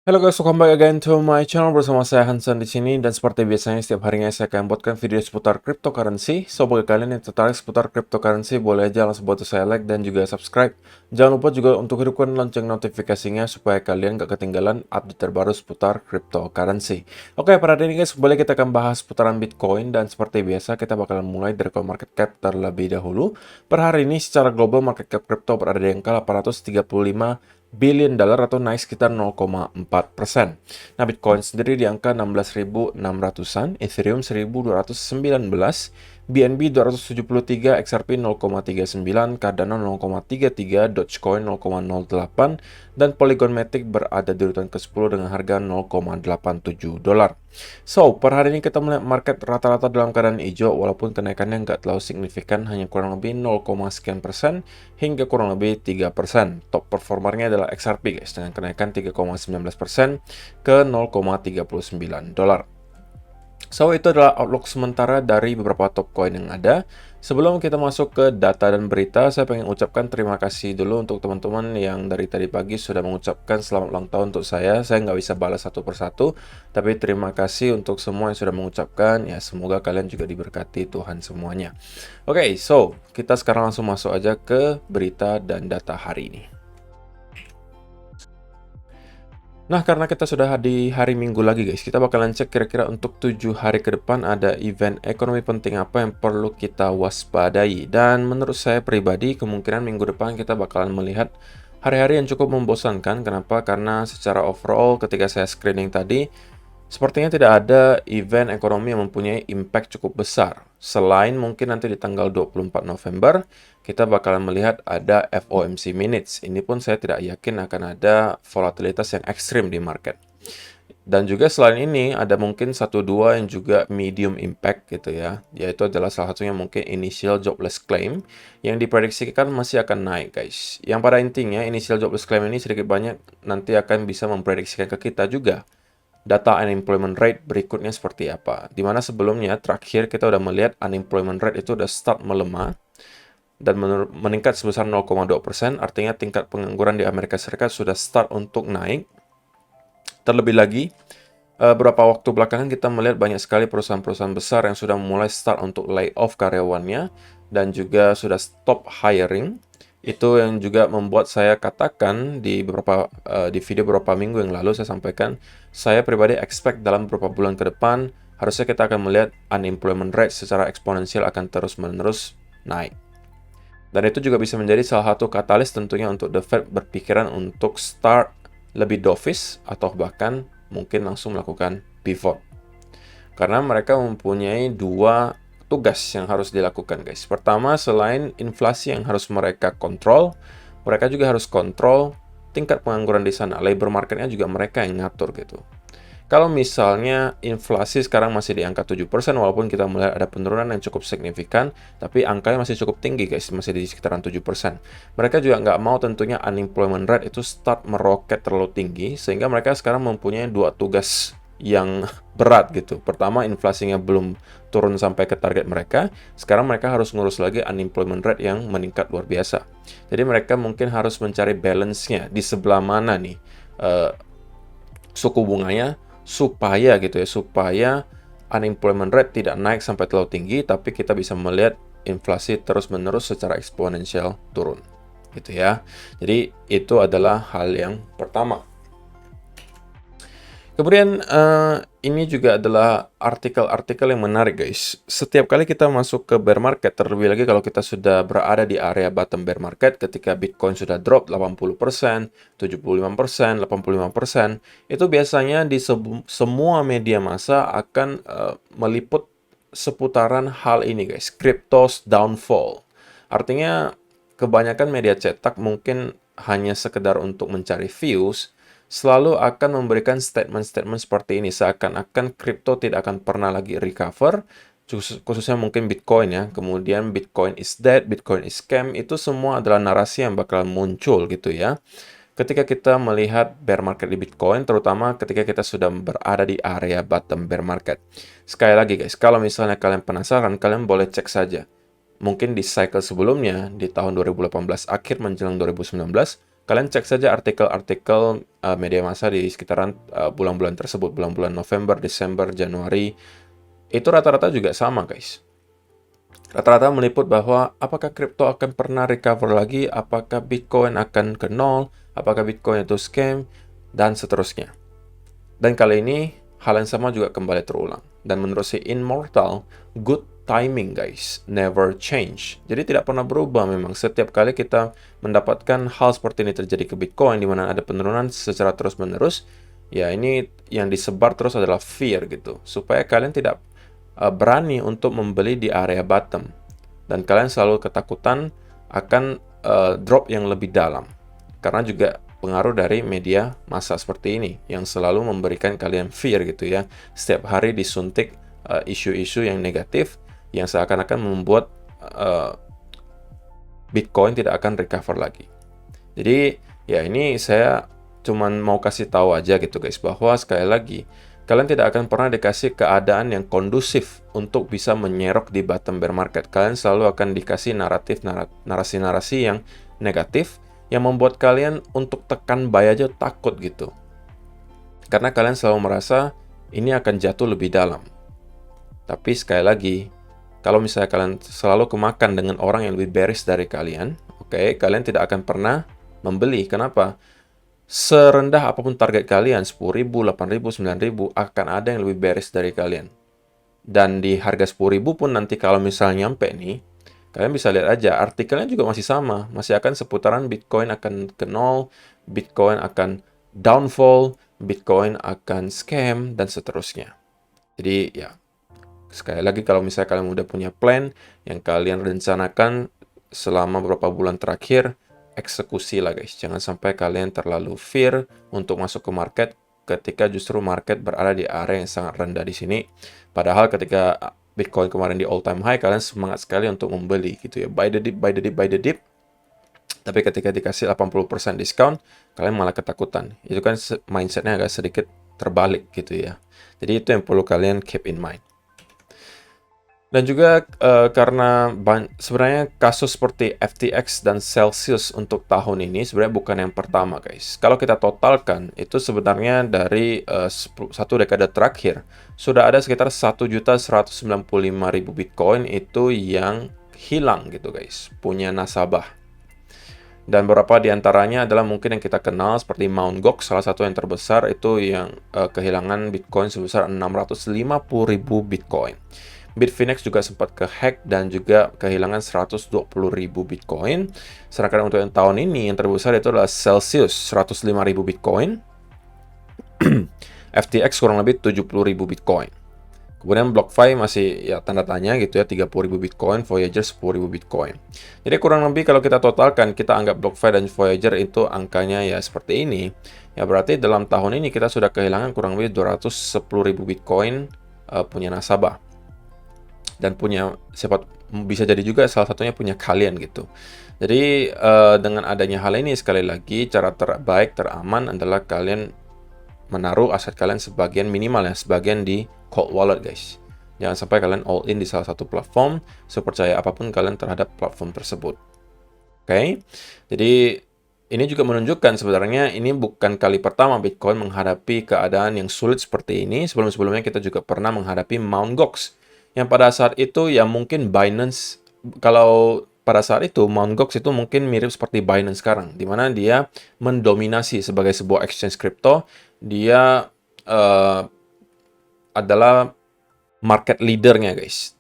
Halo guys, welcome back again to my channel bersama saya Hansen di sini dan seperti biasanya setiap harinya saya akan buatkan video seputar cryptocurrency. So bagi kalian yang tertarik seputar cryptocurrency boleh aja langsung bantu saya like dan juga subscribe. Jangan lupa juga untuk hidupkan lonceng notifikasinya supaya kalian gak ketinggalan update terbaru seputar cryptocurrency. Oke, pada hari ini guys, boleh kita akan bahas seputaran Bitcoin dan seperti biasa kita bakalan mulai dari coin market cap terlebih dahulu. Per hari ini secara global market cap crypto berada di angka 835 billion dollar atau naik sekitar 0,4%. Nah, Bitcoin sendiri di angka 16.600-an, Ethereum 1.219, BNB 273, XRP 0,39, Cardano 0,33, Dogecoin 0,08, dan Polygon Matic berada di urutan ke-10 dengan harga 0,87 dolar. So, per hari ini kita melihat market rata-rata dalam keadaan hijau walaupun kenaikannya nggak terlalu signifikan, hanya kurang lebih 0, sekian persen hingga kurang lebih 3%. Top performernya adalah XRP guys dengan kenaikan 3,19% ke 0,39 dolar. So, itu adalah outlook sementara dari beberapa top coin yang ada. Sebelum kita masuk ke data dan berita, saya pengen ucapkan terima kasih dulu untuk teman-teman yang dari tadi pagi sudah mengucapkan selamat ulang tahun untuk saya. Saya nggak bisa balas satu persatu, tapi terima kasih untuk semua yang sudah mengucapkan. Ya, semoga kalian juga diberkati Tuhan semuanya. Oke, so kita sekarang langsung masuk aja ke berita dan data hari ini. Nah, karena kita sudah di hari Minggu lagi guys, kita bakalan cek kira-kira untuk 7 hari ke depan ada event ekonomi penting apa yang perlu kita waspadai. Dan menurut saya pribadi, kemungkinan minggu depan kita bakalan melihat hari-hari yang cukup membosankan. Kenapa? Karena secara overall ketika saya screening tadi, sepertinya tidak ada event ekonomi yang mempunyai impact cukup besar. Selain mungkin nanti di tanggal 24 November, kita bakalan melihat ada FOMC minutes. Ini pun saya tidak yakin akan ada volatilitas yang ekstrim di market. Dan juga selain ini, ada mungkin 1-2 yang juga medium impact gitu ya. Yaitu adalah salah satunya mungkin initial jobless claim yang diprediksikan masih akan naik guys. Yang pada intinya, initial jobless claim ini sedikit banyak nanti akan bisa memprediksikan ke kita juga data unemployment rate berikutnya seperti apa. Dimana sebelumnya terakhir kita udah melihat unemployment rate itu udah start melemah dan meningkat sebesar 0,2%, artinya tingkat pengangguran di Amerika Serikat sudah start untuk naik. Terlebih lagi, beberapa waktu belakangan kita melihat banyak sekali perusahaan-perusahaan besar yang sudah mulai start untuk lay off karyawannya dan juga sudah stop hiring. Itu yang juga membuat saya katakan di video beberapa minggu yang lalu saya sampaikan, saya pribadi expect dalam beberapa bulan ke depan harusnya kita akan melihat unemployment rate secara eksponensial akan terus-menerus naik. Dan itu juga bisa menjadi salah satu katalis tentunya untuk The Fed berpikiran untuk start lebih dovish atau bahkan mungkin langsung melakukan pivot. Karena mereka mempunyai dua tugas yang harus dilakukan guys. Pertama, selain inflasi yang harus mereka kontrol, mereka juga harus kontrol tingkat pengangguran di sana. Labor marketnya juga mereka yang ngatur gitu. Kalau misalnya inflasi sekarang masih di angka 7%, walaupun kita melihat ada penurunan yang cukup signifikan, tapi angkanya masih cukup tinggi guys, masih di sekitaran 7%. Mereka juga nggak mau tentunya unemployment rate itu start meroket terlalu tinggi, sehingga mereka sekarang mempunyai dua tugas yang berat gitu. Pertama, inflasinya belum turun sampai ke target mereka. Sekarang mereka harus ngurus lagi unemployment rate yang meningkat luar biasa. Jadi mereka mungkin harus mencari balance-nya di sebelah mana nih suku bunganya supaya gitu ya, supaya unemployment rate tidak naik sampai terlalu tinggi, tapi kita bisa melihat inflasi terus-menerus secara eksponensial turun gitu ya. Jadi itu adalah hal yang pertama. Kemudian ini juga adalah artikel-artikel yang menarik guys. Setiap kali kita masuk ke bear market, terlebih lagi kalau kita sudah berada di area bottom bear market, ketika Bitcoin sudah drop 80%, 75%, 85%, itu biasanya di semua media massa akan meliput seputaran hal ini guys, crypto's downfall. Artinya kebanyakan media cetak mungkin hanya sekedar untuk mencari views, selalu akan memberikan statement-statement seperti ini, seakan-akan kripto tidak akan pernah lagi recover, khususnya mungkin Bitcoin ya. Kemudian Bitcoin is dead, Bitcoin is scam, itu semua adalah narasi yang bakal muncul gitu ya. Ketika kita melihat bear market di Bitcoin, terutama ketika kita sudah berada di area bottom bear market. Sekali lagi guys, kalau misalnya kalian penasaran, kalian boleh cek saja. Mungkin di cycle sebelumnya, di tahun 2018 akhir menjelang 2019, Kalian cek saja artikel-artikel media massa di sekitaran bulan-bulan tersebut, bulan-bulan November, Desember, Januari, itu rata-rata juga sama, guys. Rata-rata meliput bahwa apakah kripto akan pernah recover lagi, apakah Bitcoin akan ke nol, apakah Bitcoin itu scam, dan seterusnya. Dan kali ini, hal yang sama juga kembali terulang. Dan menurut si Immortal, good timing guys, never change. Jadi tidak pernah berubah memang. Setiap kali kita mendapatkan hal seperti ini terjadi ke Bitcoin, di mana ada penurunan secara terus-menerus, ya ini yang disebar terus adalah fear gitu. Supaya kalian tidak berani untuk membeli di area bottom. Dan kalian selalu ketakutan akan drop yang lebih dalam. Karena juga pengaruh dari media massa seperti ini yang selalu memberikan kalian fear gitu ya. Setiap hari disuntik isu-isu yang negatif yang seakan-akan membuat Bitcoin tidak akan recover lagi. Jadi ya ini saya cuman mau kasih tahu aja gitu guys, bahwa sekali lagi kalian tidak akan pernah dikasih keadaan yang kondusif untuk bisa menyerok di bottom bear market. Kalian selalu akan dikasih narasi-narasi yang negatif yang membuat kalian untuk tekan buy aja takut gitu. Karena kalian selalu merasa ini akan jatuh lebih dalam. Tapi sekali lagi, kalau misalnya kalian selalu kemakan dengan orang yang lebih bearish dari kalian, oke, kalian tidak akan pernah membeli. Kenapa? Serendah apapun target kalian, 10.000, 8.000, 9.000, akan ada yang lebih bearish dari kalian. Dan di harga 10.000 pun nanti kalau misalnya nyampe nih, kalian bisa lihat aja, artikelnya juga masih sama. Masih akan seputaran Bitcoin akan ke nol, Bitcoin akan downfall, Bitcoin akan scam, dan seterusnya. Jadi ya, sekali lagi kalau misalnya kalian udah punya plan yang kalian rencanakan selama beberapa bulan terakhir, eksekusi lah guys. Jangan sampai kalian terlalu fear untuk masuk ke market ketika justru market berada di area yang sangat rendah di sini. Padahal ketika Bitcoin kemarin di all time high, kalian semangat sekali untuk membeli gitu ya. Buy the dip, buy the dip, buy the dip. Tapi ketika dikasih 80% diskon, kalian malah ketakutan. Itu kan mindsetnya agak sedikit terbalik gitu ya. Jadi itu yang perlu kalian keep in mind. Dan juga karena sebenarnya kasus seperti FTX dan Celsius untuk tahun ini sebenarnya bukan yang pertama guys. Kalau kita totalkan itu sebenarnya dari satu dekade terakhir sudah ada sekitar 1.195.000 Bitcoin itu yang hilang gitu guys, punya nasabah. Dan beberapa di antaranya adalah mungkin yang kita kenal seperti Mt. Gox, salah satu yang terbesar itu yang kehilangan Bitcoin sebesar 650.000 Bitcoin. Bitfinex juga sempat kehack dan juga kehilangan 120.000 Bitcoin. Sedangkan untuk yang tahun ini yang terbesar itu adalah Celsius 105.000 Bitcoin. FTX kurang lebih 70.000 Bitcoin. Kemudian BlockFi masih ya tanda tanya gitu ya, 30.000 Bitcoin, Voyager 10.000 Bitcoin. Jadi kurang lebih kalau kita totalkan, kita anggap BlockFi dan Voyager itu angkanya ya seperti ini. Ya berarti dalam tahun ini kita sudah kehilangan kurang lebih 210.000 Bitcoin punya nasabah. Dan punya siapa bisa jadi juga salah satunya punya kalian gitu. Jadi dengan adanya hal ini sekali lagi cara terbaik teraman adalah kalian menaruh aset kalian sebagian minimal ya, sebagian di cold wallet guys. Jangan sampai kalian all in di salah satu platform, sepercaya apapun kalian terhadap platform tersebut. Oke. Jadi ini juga menunjukkan sebenarnya ini bukan kali pertama Bitcoin menghadapi keadaan yang sulit seperti ini. Sebelum-sebelumnya kita juga pernah menghadapi Mt. Gox. Yang pada saat itu ya mungkin Binance, kalau pada saat itu Mt. Gox itu mungkin mirip seperti Binance sekarang, di mana dia mendominasi sebagai sebuah exchange crypto. Dia adalah market leadernya guys,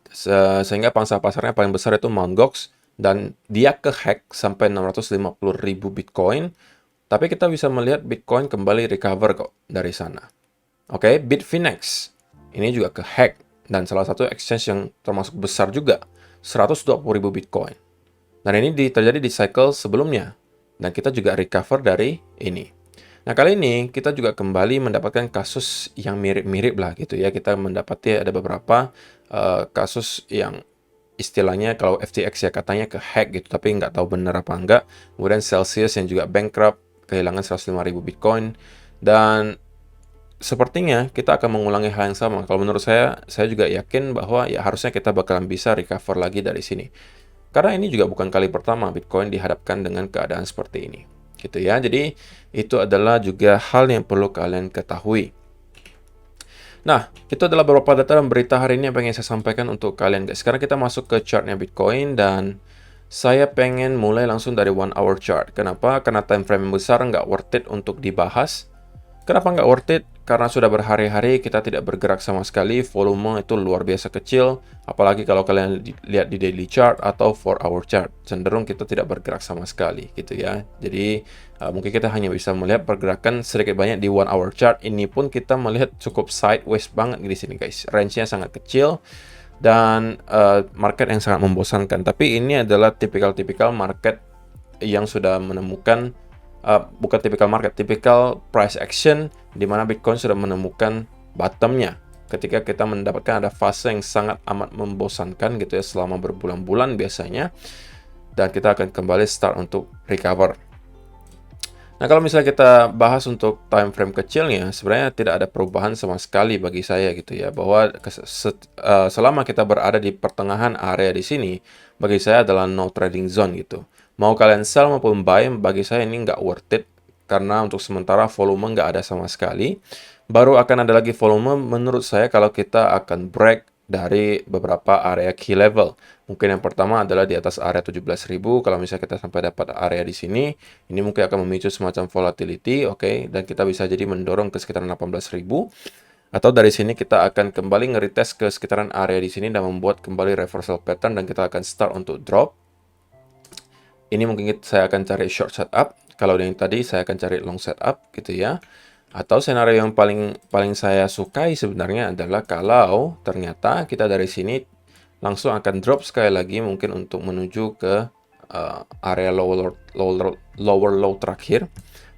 sehingga pangsa pasarnya paling besar itu Mt. Gox, dan dia kehack sampai 650.000 Bitcoin. Tapi kita bisa melihat Bitcoin kembali recover kok dari sana. Oke, Bitfinex ini juga kehack. Dan salah satu exchange yang termasuk besar juga, 120.000 Bitcoin. Dan ini terjadi di cycle sebelumnya. Dan kita juga recover dari ini. Nah, kali ini kita juga kembali mendapatkan kasus yang mirip-mirip lah gitu ya. Kita mendapati ada beberapa kasus yang istilahnya kalau FTX ya katanya kehack gitu. Tapi nggak tahu benar apa enggak. Kemudian Celsius yang juga bankrupt, kehilangan 105.000 Bitcoin. Dan sepertinya kita akan mengulangi hal yang sama. Kalau menurut saya juga yakin bahwa ya harusnya kita bakalan bisa recover lagi dari sini. Karena ini juga bukan kali pertama Bitcoin dihadapkan dengan keadaan seperti ini. gitu ya. Jadi itu adalah juga hal yang perlu kalian ketahui. Nah, itu adalah beberapa data dan berita hari ini yang pengen saya sampaikan untuk kalian guys. Sekarang kita masuk ke chartnya Bitcoin dan saya pengen mulai langsung dari 1 hour chart. Kenapa? Karena time frame yang besar nggak worth it untuk dibahas. Kenapa nggak worth it? Karena sudah berhari-hari kita tidak bergerak sama sekali, volume itu luar biasa kecil, apalagi kalau kalian lihat di daily chart atau 4 hour chart, cenderung kita tidak bergerak sama sekali gitu ya. Jadi mungkin kita hanya bisa melihat pergerakan sedikit banyak di 1 hour chart, ini pun kita melihat cukup sideways banget di sini guys, range-nya sangat kecil, dan market yang sangat membosankan. Tapi ini adalah tipikal-tipikal market yang sudah menemukan bukan tipikal market, tipikal price action di mana Bitcoin sudah menemukan bottomnya. Ketika kita mendapatkan ada fase yang sangat amat membosankan gitu ya selama berbulan-bulan biasanya, dan kita akan kembali start untuk recover. Nah, kalau misalnya kita bahas untuk time frame kecilnya, sebenarnya tidak ada perubahan sama sekali bagi saya gitu ya, bahwa selama kita berada di pertengahan area di sini, bagi saya adalah no trading zone gitu. Mau kalian sell maupun buy, bagi saya ini nggak worth it, karena untuk sementara volume nggak ada sama sekali. Baru akan ada lagi volume menurut saya kalau kita akan break dari beberapa area key level. Mungkin yang pertama adalah di atas area 17.000. Kalau misalnya kita sampai dapat area di sini, ini mungkin akan memicu semacam volatility, oke, dan kita bisa jadi mendorong ke sekitaran 18.000. Atau dari sini kita akan kembali nge-retest ke sekitaran area di sini dan membuat kembali reversal pattern dan kita akan start untuk drop. Ini mungkin saya akan cari short setup. Kalau yang tadi saya akan cari long setup gitu ya. Atau senario yang paling saya sukai sebenarnya adalah kalau ternyata kita dari sini langsung akan drop sekali lagi mungkin untuk menuju ke area lower low terakhir,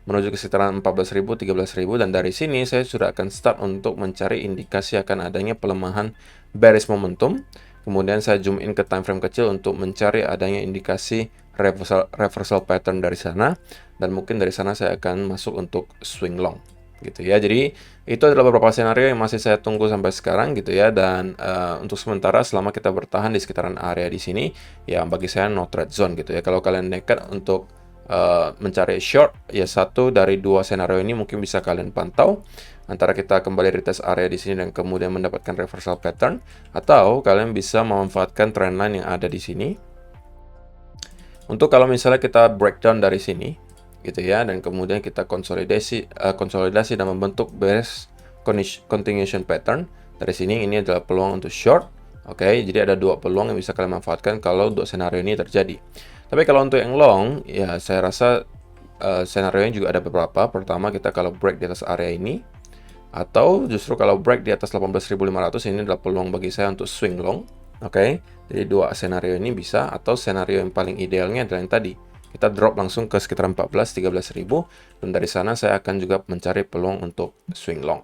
menuju ke sekitaran 14.000, 13.000, dan dari sini saya sudah akan start untuk mencari indikasi akan adanya pelemahan bearish momentum. Kemudian saya zoom in ke time frame kecil untuk mencari adanya indikasi reversal pattern dari sana, dan mungkin dari sana saya akan masuk untuk swing long gitu ya. Jadi itu adalah beberapa skenario yang masih saya tunggu sampai sekarang gitu ya, dan untuk sementara selama kita bertahan di sekitaran area di sini ya bagi saya no trade zone gitu ya. Kalau kalian nekat untuk mencari short, ya satu dari dua skenario ini mungkin bisa kalian pantau, antara kita kembali retest area di sini dan kemudian mendapatkan reversal pattern, atau kalian bisa memanfaatkan trendline yang ada di sini. Untuk kalau misalnya kita breakdown dari sini gitu ya, dan kemudian kita konsolidasi dan membentuk bearish continuation pattern dari sini, ini adalah peluang untuk short. Oke, jadi ada dua peluang yang bisa kalian manfaatkan kalau dua skenario ini terjadi. Tapi kalau untuk yang long, ya saya rasa skenario juga ada beberapa. Pertama, kita kalau break di atas area ini, atau justru kalau break di atas 18.500, ini adalah peluang bagi saya untuk swing long. Oke, jadi dua skenario ini bisa, atau skenario yang paling idealnya adalah yang tadi. Kita drop langsung ke sekitar 13.000, dan dari sana saya akan juga mencari peluang untuk swing long.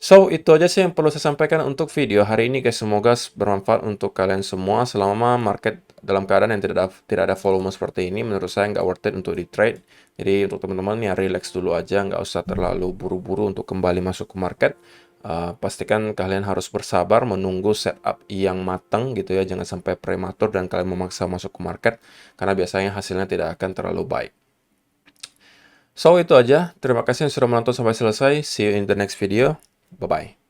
So, itu aja sih yang perlu saya sampaikan untuk video hari ini guys. Semoga bermanfaat untuk kalian semua. Selama market dalam keadaan yang tidak ada volume seperti ini, menurut saya nggak worth it untuk di trade. Jadi untuk teman-teman ya relax dulu aja, nggak usah terlalu buru-buru untuk kembali masuk ke market. Pastikan kalian harus bersabar menunggu setup yang matang gitu ya. Jangan sampai prematur dan kalian memaksa masuk ke market, karena biasanya hasilnya tidak akan terlalu baik. So, itu aja. Terima kasih yang sudah menonton sampai selesai. See you in the next video. Bye-bye.